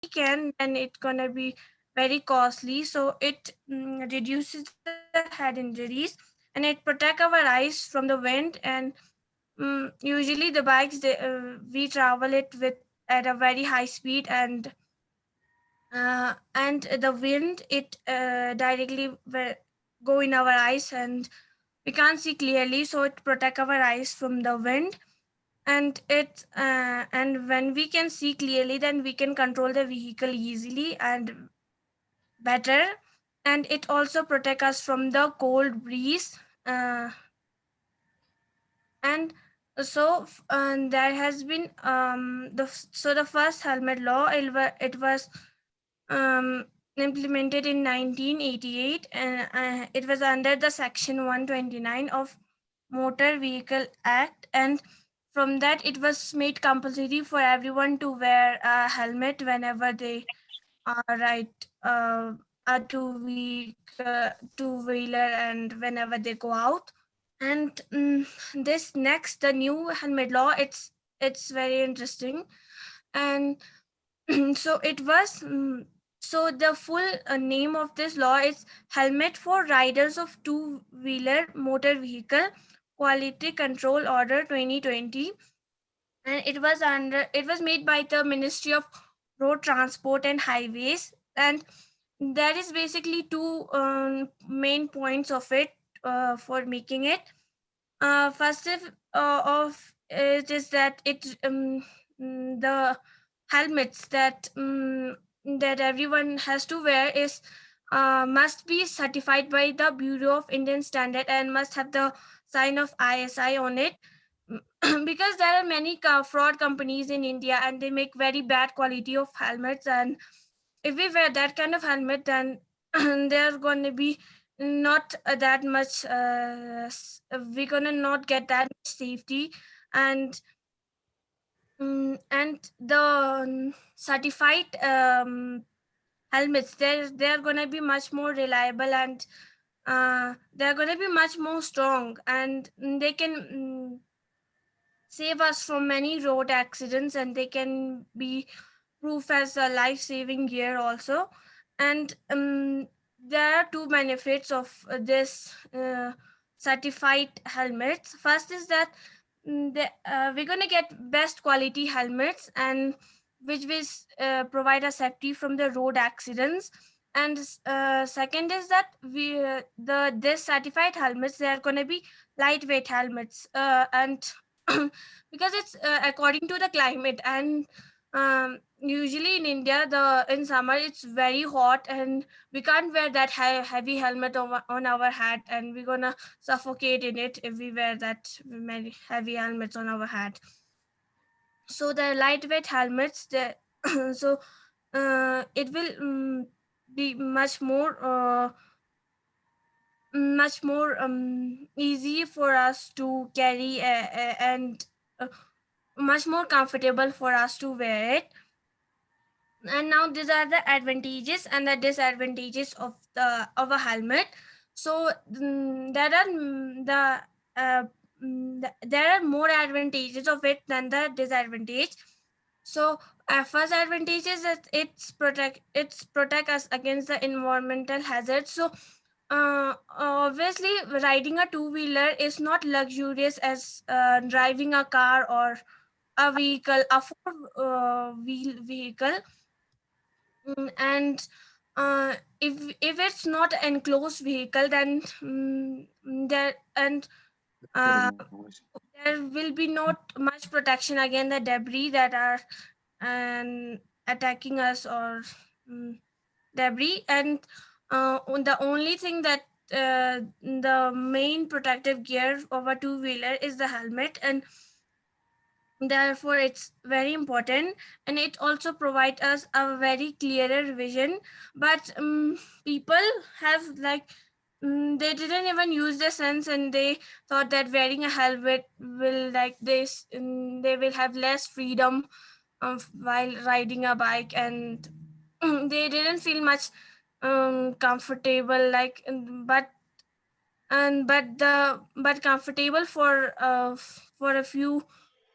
can, then it's gonna be very costly. So it reduces the head injuries, and it protect our eyes from the wind. And usually the bikes we travel it with at a very high speed, and the wind it directly go in our eyes, and we can't see clearly, so it protect our eyes from the wind. And when we can see clearly, then we can control the vehicle easily and better. And it also protect us from the cold breeze. And there has been the first helmet law, it was um, implemented in 1988, and it was under the section 129 of Motor Vehicle Act. And from that it was made compulsory for everyone to wear a helmet whenever they ride a two-wheeler and whenever they go out. And this next, the new helmet law, it's very interesting. And so it was so the full name of this law is Helmet for Riders of Two-Wheeler Motor Vehicle Quality Control Order 2020. And it was made by the Ministry of Road Transport and Highways. And there is basically two main points of it for making it. First of it is that the helmets that everyone has to wear is must be certified by the Bureau of Indian Standard and must have the sign of ISI on it. Because there are many fraud companies in India, and they make very bad quality of helmets. And if we wear that kind of helmet, then they're going to be not that much we're gonna not get that much safety. And the certified helmets, they're gonna be much more reliable, and they're gonna be much more strong, and they can save us from many road accidents, and they can be proof as a life-saving gear also. And there are two benefits of this certified helmets. First is that we're going to get best quality helmets, and which will provide us safety from the road accidents. And second is that this certified helmets, they are going to be lightweight helmets, and because it's according to the climate. And usually in India, in summer it's very hot, and we can't wear that heavy helmet on our head, and we're gonna suffocate in it if we wear that many heavy helmets on our head. So the lightweight helmets, so it will be much more easy for us to carry, and much more comfortable for us to wear it. And now these are the advantages and the disadvantages of a helmet. So there are more advantages of it than the disadvantage. So first advantage is that it's protect us against the environmental hazards. So obviously riding a two-wheeler is not luxurious as driving a car or a four-wheel vehicle. And if it's not an enclosed vehicle, then there and uh, there will be not much protection against the debris that are attacking us, or debris. And the only thing that the main protective gear of a two-wheeler is the helmet, and therefore it's very important. And it also provides us a very clearer vision. But people have they didn't even use the sense, and they thought that wearing a helmet will like this they will have less freedom while riding a bike. And they didn't feel much comfortable, but comfortable for a few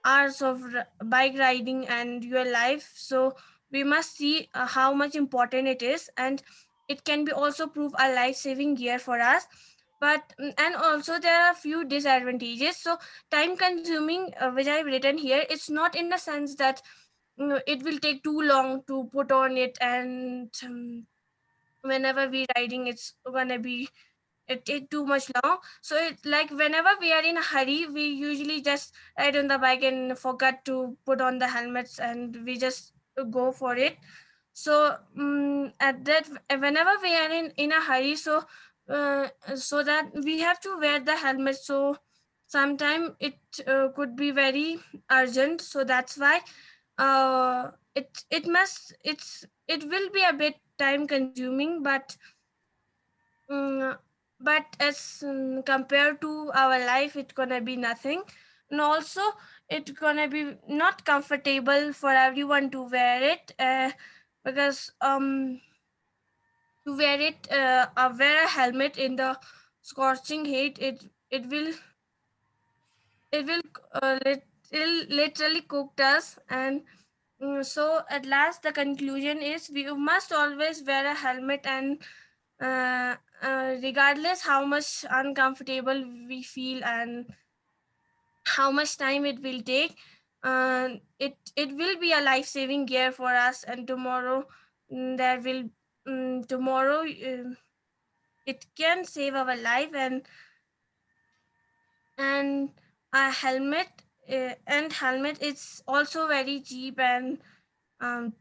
hours of bike riding and your life. So we must see how much important it is, and it can be also prove a life-saving gear for us. But and also there are a few disadvantages. So time consuming, which I've written here, it's not in the sense that it will take too long to put on it, and whenever we riding it's gonna be it take too much long. So it like whenever we are in a hurry, we usually just ride on the bike and forget to put on the helmets, and we just go for it. So at that, whenever we are in a hurry, so that we have to wear the helmet. So sometime it could be very urgent, so that's why it will be a bit time consuming, Mm, but as compared to our life, it's gonna be nothing. And also, it's gonna be not comfortable for everyone to wear it, because to wear a helmet in the scorching heat, it will literally cook us. And so at last the conclusion is we must always wear a helmet, and regardless how much uncomfortable we feel and how much time it will take, it will be a life-saving gear for us. And tomorrow there will tomorrow it can save our life. And a helmet is also very cheap and um,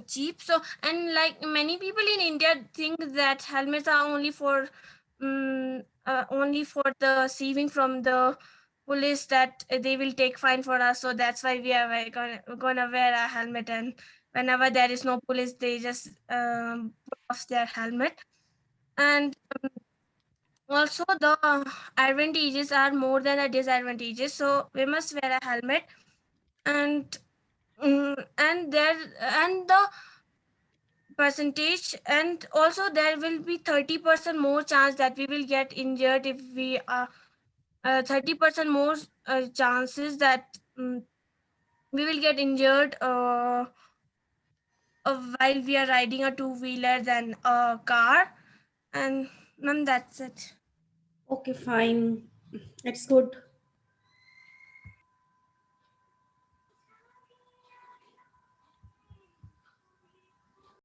cheap. So, and like many people in India think that helmets are only for the saving from the police, that they will take fine for us. So that's why we are gonna wear a helmet, and whenever there is no police, they just put off their helmet. And also the advantages are more than the disadvantages, so we must wear a helmet. And and the percentage, and also there will be 30% more chance that we will get injured if we are 30% more chances that we will get injured while we are riding a two-wheeler than a car. And that's it. Okay, fine. It's good.